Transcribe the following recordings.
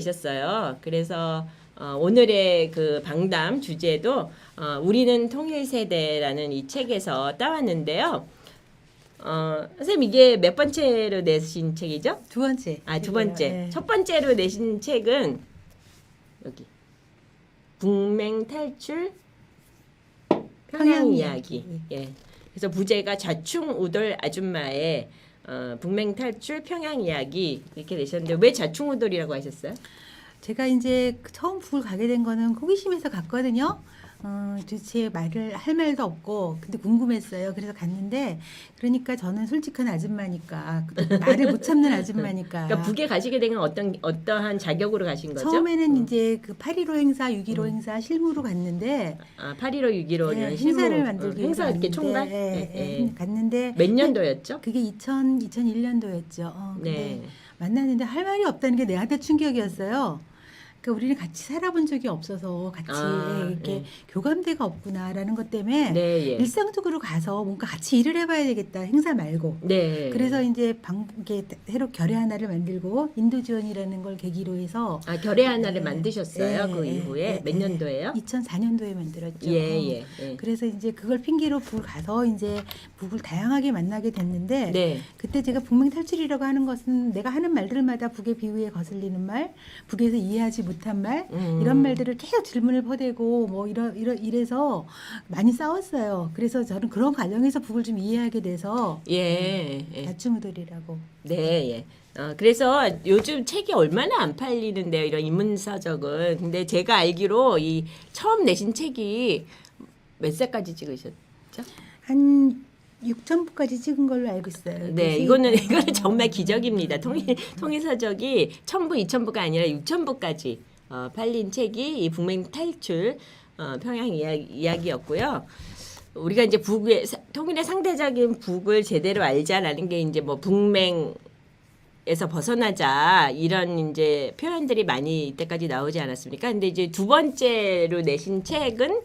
내셨어요. 그래서 오늘의 그 방담 주제도 우리는 통일세대라는 이 책에서 따왔는데요. 선생님 이게 몇 번째로 내신 책이죠? 두 번째. 두 번째. 네. 첫 번째로 내신 책은 여기 북맹 탈출 평양 이야기. 예. 그래서 부제가 좌충우돌 아줌마의 북맹 탈출 평양 이야기 이렇게 내셨는데 왜 좌충우돌이라고 하셨어요? 제가 이제 처음 북을 가게 된 거는 호기심에서 갔거든요. 도대체 말을 할 말도 없고 근데 궁금했어요. 그래서 갔는데 그러니까 저는 솔직한 아줌마니까 말을 못 참는 아줌마니까. 그러니까 북에 가시게 된 건 어떠한 자격으로 가신 거죠? 처음에는 이제 그 8.15 행사, 6.15 행사 실무로 갔는데 8.15, 6.15 네, 실무 행사를 만들기 위해서 행사 이렇게 총괄? 갔는데 몇 년도였죠? 그게 2001년도였죠. 근데 네. 만났는데 할 말이 없다는 게 내한테 충격이었어요. 그러니까 우리는 같이 살아본 적이 없어서 같이 이렇게 교감대가 없구나라는 것 때문에 네, 예. 일상적으로 가서 뭔가 같이 일을 해봐야 되겠다 행사 말고. 네. 그래서 이제 이게 새로 결의 하나를 만들고 인도 지원이라는 걸 계기로 해서 결의 하나를 만드셨어요. 네, 그 이후에 몇 년도예요? 2004년도에 만들었죠. 예. 그래서 이제 그걸 핑계로 북을 가서 이제 북을 다양하게 만나게 됐는데 네. 그때 제가 북맹 탈출이라고 하는 것은 내가 하는 말들마다 북의 비유에 거슬리는 말, 북에서 이해하지 못한 말 이런 말들을 계속 질문을 퍼대고 뭐 이래서 많이 싸웠어요. 그래서 저는 그런 과정에서 북을 좀 이해하게 돼서 좌충우돌이라고. 네, 예. 그래서 요즘 책이 얼마나 안 팔리는데요, 이런 인문서적은. 근데 제가 알기로 이 처음 내신 책이 몇 살까지 찍으셨죠? 한 6,000부까지 찍은 걸로 알고 있어요. 네, 이거는 정말 기적입니다. 통일서적이 1,000부, 2,000부가 아니라 6,000부까지 팔린 책이 이 북맹 탈출 평양 이야기였고요. 우리가 이제 북의 통일의 상대적인 북을 제대로 알자라는 게 이제 뭐 북맹에서 벗어나자 이런 이제 표현들이 많이 이때까지 나오지 않았습니까? 근데 이제 두 번째로 내신 책은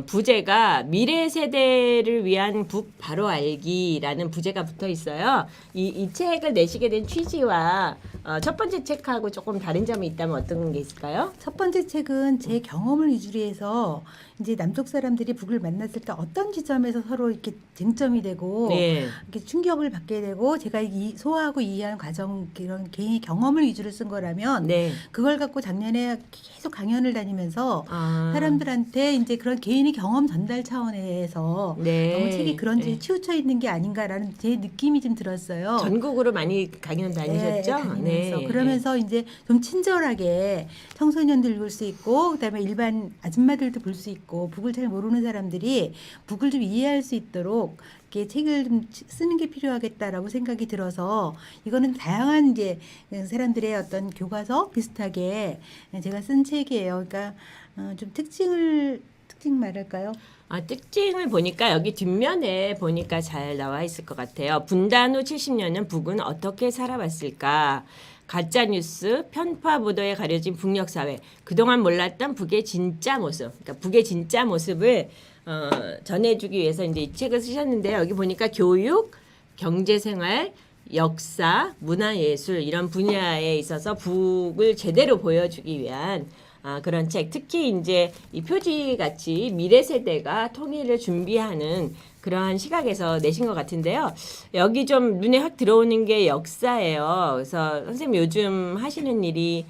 부제가 미래 세대를 위한 북 바로 알기라는 부제가 붙어 있어요. 이 책을 내시게 된 취지와 첫 번째 책하고 조금 다른 점이 있다면 어떤 게 있을까요? 첫 번째 책은 제 경험을 위주로 해서 이제 남쪽 사람들이 북을 만났을 때 어떤 지점에서 서로 이렇게 쟁점이 되고 이렇게 충격을 받게 되고 제가 소화하고 이해하는 과정 이런 개인의 경험을 위주로 쓴 거라면 그걸 갖고 작년에 계속 강연을 다니면서 사람들한테 이제 그런 개인의 경험 전달 차원에서 너무 책이 그런 데 치우쳐 있는 게 아닌가라는 제 느낌이 좀 들었어요. 전국으로 많이 강연 다니셨죠? 다니면서 그러면서 이제 좀 친절하게 청소년들 볼 수 있고 그다음에 일반 아줌마들도 볼 수 있고 북을 잘 모르는 사람들이 북을 좀 이해할 수 있도록 이렇게 책을 좀 쓰는 게 필요하겠다라고 생각이 들어서 이거는 다양한 이제 사람들의 어떤 교과서 비슷하게 제가 쓴 책이에요. 그러니까 좀 특징 말할까요? 특징을 보니까 여기 뒷면에 보니까 잘 나와 있을 것 같아요. 분단 후 70년은 북은 어떻게 살아왔을까? 가짜뉴스, 편파 보도에 가려진 북녘 사회, 그동안 몰랐던 북의 진짜 모습, 그러니까 북의 진짜 모습을 전해주기 위해서 이제 이 책을 쓰셨는데요. 여기 보니까 교육, 경제생활, 역사, 문화예술 이런 분야에 있어서 북을 제대로 보여주기 위한 그런 책, 특히 이제 이 표지 같이 미래 세대가 통일을 준비하는 그러한 시각에서 내신 것 같은데요. 여기 좀 눈에 확 들어오는 게 역사예요. 그래서 선생님 요즘 하시는 일이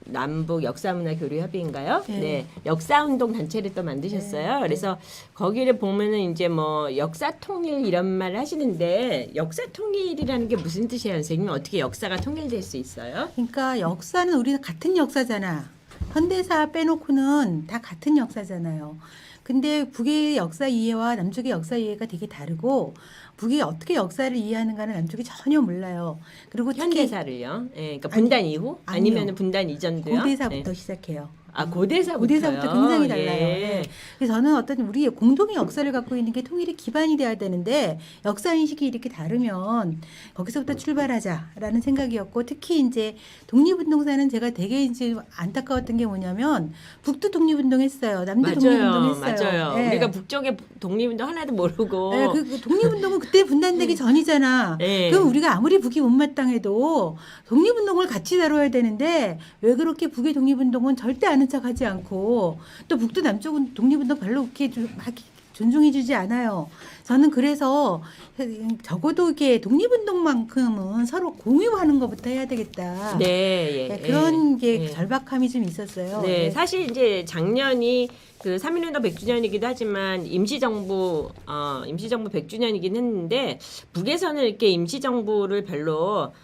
남북 역사문화교류협의인가요? 네, 역사운동 단체를 또 만드셨어요. 그래서 거기를 보면은 이제 뭐 역사통일 이런 말을 하시는데 역사통일이라는 게 무슨 뜻이에요, 선생님? 어떻게 역사가 통일될 수 있어요? 그러니까 역사는 우리는 같은 역사잖아. 현대사 빼놓고는 다 같은 역사잖아요. 근데 북의 역사 이해와 남쪽의 역사 이해가 되게 다르고 북이 어떻게 역사를 이해하는가는 남쪽이 전혀 몰라요. 그리고 현대사를요? 그러니까 분단 이후? 아니면 분단 이전도요? 고대사부터 시작해요. 고대사부터요? 고대사부터 굉장히 달라요. 그래서 저는 어떤 우리의 공동의 역사를 갖고 있는 게 통일의 기반이 돼야 되는데 역사 인식이 이렇게 다르면 거기서부터 출발하자라는 생각이었고 특히 이제 독립운동사는 제가 되게 이제 안타까웠던 게 뭐냐면 북도 독립운동했어요. 남도 독립운동했어요. 맞아요. 우리가 북쪽의 독립운동 하나도 모르고. 네, 그 독립운동은 그때 분단되기 전이잖아. 그럼 우리가 아무리 북이 못마땅해도 독립운동을 같이 다뤄야 되는데 왜 그렇게 북의 독립운동은 절대 아는 척하지 않고 또 북도 남쪽 독립운동 별로 그렇게 막 존중해주지 않아요. 저는 그래서 적어도 이게 독립운동만큼은 서로 공유하는 것부터 해야 되겠다. 네, 네, 그런 게 절박함이 좀 있었어요. 네, 사실 이제 작년이 그 3.1운동 100주년이기도 하지만 임시정부 100주년이긴 했는데 북에서는 이렇게 임시정부를 별로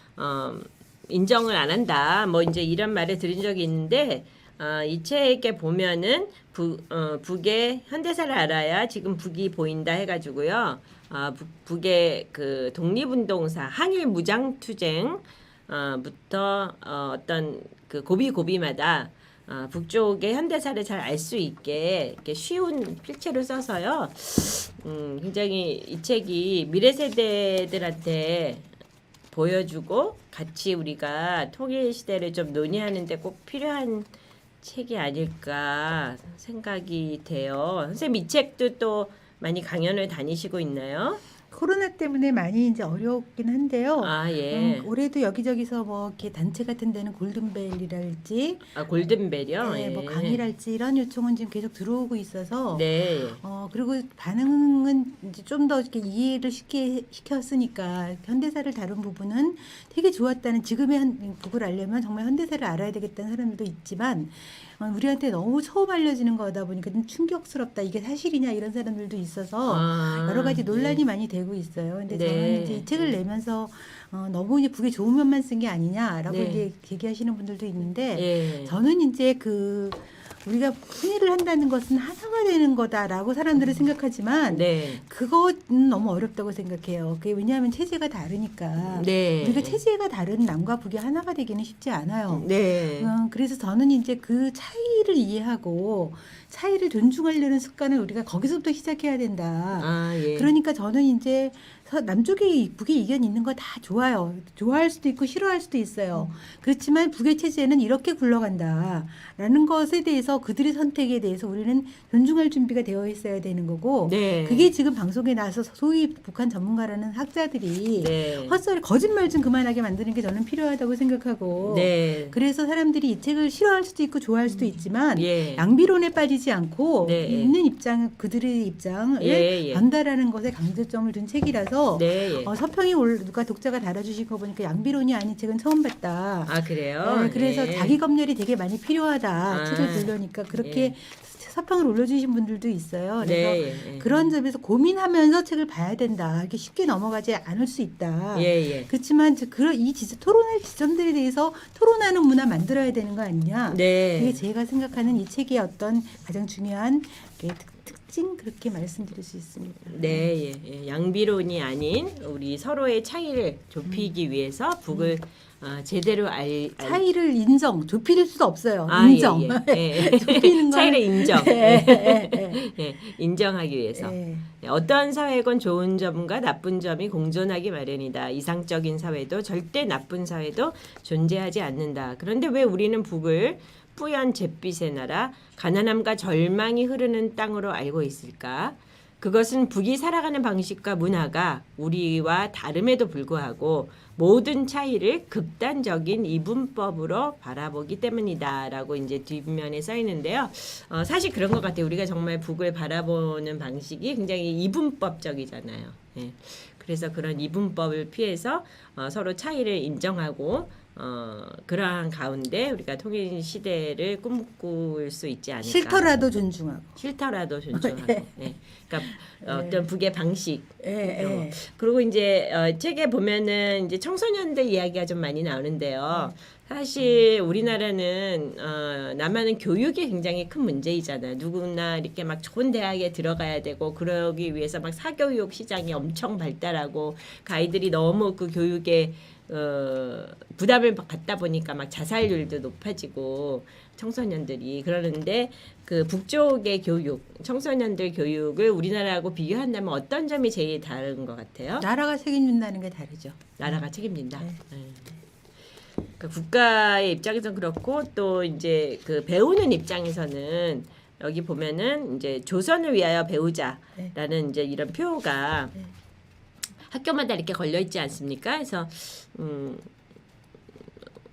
인정을 안 한다. 뭐 이제 이런 말을 들은 적이 있는데 이 책에 보면은 북의 현대사를 알아야 지금 북이 보인다 해가지고요. 북의 그 독립운동사 항일 무장투쟁부터 어떤 그 고비마다 북쪽의 현대사를 잘 알 수 있게 이렇게 쉬운 필체로 써서요. 굉장히 이 책이 미래 세대들한테 보여주고 같이 우리가 통일 시대를 좀 논의하는데 꼭 필요한 책이 아닐까 생각이 돼요. 선생님 이 책도 또 많이 강연을 다니시고 있나요? 코로나 때문에 많이 이제 어렵긴 한데요. 올해도 여기저기서 뭐 이렇게 단체 같은 데는 골든벨이랄지, 골든벨이요? 네, 뭐 강의랄지 이런 요청은 지금 계속 들어오고 있어서, 네. 그리고 반응은 이제 좀 더 이렇게 이해를 쉽게 시켰으니까 현대사를 다룬 부분은 되게 좋았다는 지금의 북을 알려면 정말 현대사를 알아야 되겠다는 사람들도 있지만. 우리한테 너무 처음 알려지는 거다 보니까 좀 충격스럽다. 이게 사실이냐 이런 사람들도 있어서 여러 가지 논란이 많이 되고 있어요. 근데 저는 이제 이 책을 내면서 너무 이제 북의 좋은 면만 쓴 게 아니냐라고 이제 얘기하시는 분들도 있는데 저는 이제 우리가 통일을 한다는 것은 하나가 되는 거다라고 사람들은 생각하지만 그거는 너무 어렵다고 생각해요. 그게 왜냐하면 체제가 다르니까 우리가 체제가 다른 남과 북이 하나가 되기는 쉽지 않아요. 그래서 저는 이제 그 차이를 이해하고 차이를 존중하려는 습관을 우리가 거기서부터 시작해야 된다. 그러니까 저는 이제 남쪽에 북의 의견이 있는 거 다 좋아요. 좋아할 수도 있고 싫어할 수도 있어요. 그렇지만 북의 체제는 이렇게 굴러간다라는 것에 대해서 그들의 선택에 대해서 우리는 존중할 준비가 되어 있어야 되는 거고 그게 지금 방송에 나와서 소위 북한 전문가라는 학자들이 헛소리 거짓말 좀 그만하게 만드는 게 저는 필요하다고 생각하고 그래서 사람들이 이 책을 싫어할 수도 있고 좋아할 수도 있지만 양비론에 빠지지 않고 있는 입장 그들의 입장을 전달하는 것에 강조점을 둔 책이라서 서평이 누가 독자가 달아주신 거 보니까 양비론이 아닌 책은 처음 봤다. 그래요? 그래서 자기 검열이 되게 많이 필요하다. 책을 들려니까 그렇게 서평을 올려주신 분들도 있어요. 그래서 그런 점에서 고민하면서 책을 봐야 된다. 이렇게 쉽게 넘어가지 않을 수 있다. 그렇지만 이 토론할 지점들에 대해서 토론하는 문화 만들어야 되는 거 아니냐. 그게 제가 생각하는 이 책의 어떤 가장 중요한 특징 그렇게 말씀드릴 수 있습니다. 양비론이 아닌 우리 서로의 차이를 좁히기 위해서 북을 제대로 차이를 좁힐 수도 없어요. 인정. 좁히는 차이를 인정하기 위해서. 어떤 사회건 좋은 점과 나쁜 점이 공존하기 마련이다. 이상적인 사회도 절대 나쁜 사회도 존재하지 않는다. 그런데 왜 우리는 북을 뿌연 잿빛의 나라, 가난함과 절망이 흐르는 땅으로 알고 있을까? 그것은 북이 살아가는 방식과 문화가 우리와 다름에도 불구하고 모든 차이를 극단적인 이분법으로 바라보기 때문이다라고 이제 뒷면에 써 있는데요. 사실 그런 것 같아요. 우리가 정말 북을 바라보는 방식이 굉장히 이분법적이잖아요. 그래서 그런 이분법을 피해서 서로 차이를 인정하고 그러한 가운데 우리가 통일 시대를 꿈꿀 수 있지 않을까. 싫더라도 존중하고. 그러니까 어떤 북의 방식. 그리고 이제 책에 보면은 이제 청소년들 이야기가 좀 많이 나오는데요. 사실 우리나라는 남한은 교육이 굉장히 큰 문제이잖아요. 누구나 이렇게 막 좋은 대학에 들어가야 되고 그러기 위해서 막 사교육 시장이 엄청 발달하고 그 아이들이 너무 그 교육에 부담을 갖다 보니까 막 자살률도 높아지고 청소년들이 그러는데 그 북쪽의 교육, 청소년들 교육을 우리나라하고 비교한다면 어떤 점이 제일 다른 것 같아요? 나라가 책임진다는 게 다르죠. 나라가 책임진다. 네. 그 국가의 입장에서는 그렇고 또 이제 그 배우는 입장에서는 여기 보면은 이제 조선을 위하여 배우자라는 이제 이런 표가 네. 학교마다 이렇게 걸려 있지 않습니까? 그래서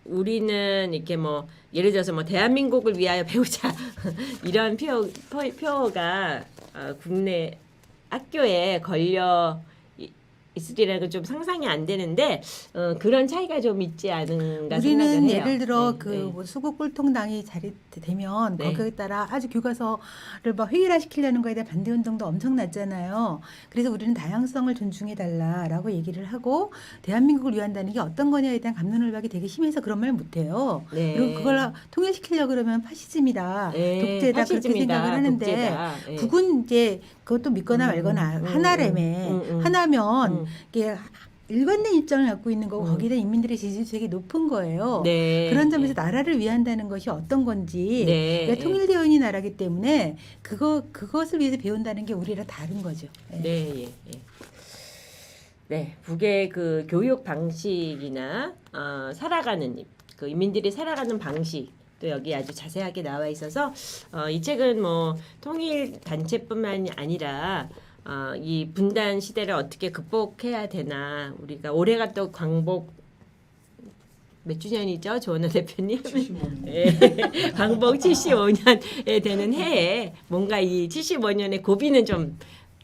우리는 이렇게 뭐 예를 들어서 뭐 대한민국을 위하여 배우자 이런 표가 국내 학교에 걸려 있으리라는 건 좀 상상이 안 되는데 그런 차이가 좀 있지 않은가 생각을 우리는 해요. 예를 들어 네, 그 네. 뭐 수국 꿀통당이 되면 네. 거기에 따라 아주 교과서를 막 획일화시키려는 거에 대한 반대 운동도 엄청 났잖아요. 그래서 우리는 다양성을 존중해 달라라고 얘기를 하고 대한민국을 위한다는 게 어떤 거냐에 대한 갑론을박이 되게 심해서 그런 말 못해요. 네. 그리고 그걸 통일시키려고 그러면 파시즘이다, 네, 독재다 그렇게 파시즘이다, 생각을 하는데 독재다. 네. 북은 이제 그것도 믿거나 말거나 하나라며 하나면 이게 일관된 입장을 갖고 있는 거고 거기다 인민들의 지지율이 되게 높은 거예요. 네. 그런 점에서 나라를 위한다는 것이 어떤 건지 네. 우리가 통일되어 있는 나라기 때문에 그것을 위해서 배운다는 게 우리랑 다른 거죠. 네. 네, 예, 예. 네, 북의 그 교육 방식이나 살아가는 그 인민들이 살아가는 방식 또 여기 아주 자세하게 나와 있어서 이 책은 뭐 통일 단체뿐만이 아니라 이 분단 시대를 어떻게 극복해야 되나 우리가 올해가 또 광복 몇 주년이죠, 조원호 대표님? 75년. 예, 광복 75년에 되는 해에 뭔가 이 75년의 고비는 좀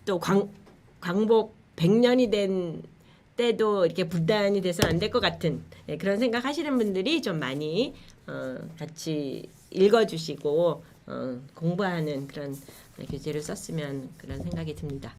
또 광복 100년이 된 때도 이렇게 분단이 돼서 안 될 것 같은 그런 생각하시는 분들이 좀 많이 같이 읽어주시고 공부하는 그런 교재를 썼으면 그런 생각이 듭니다.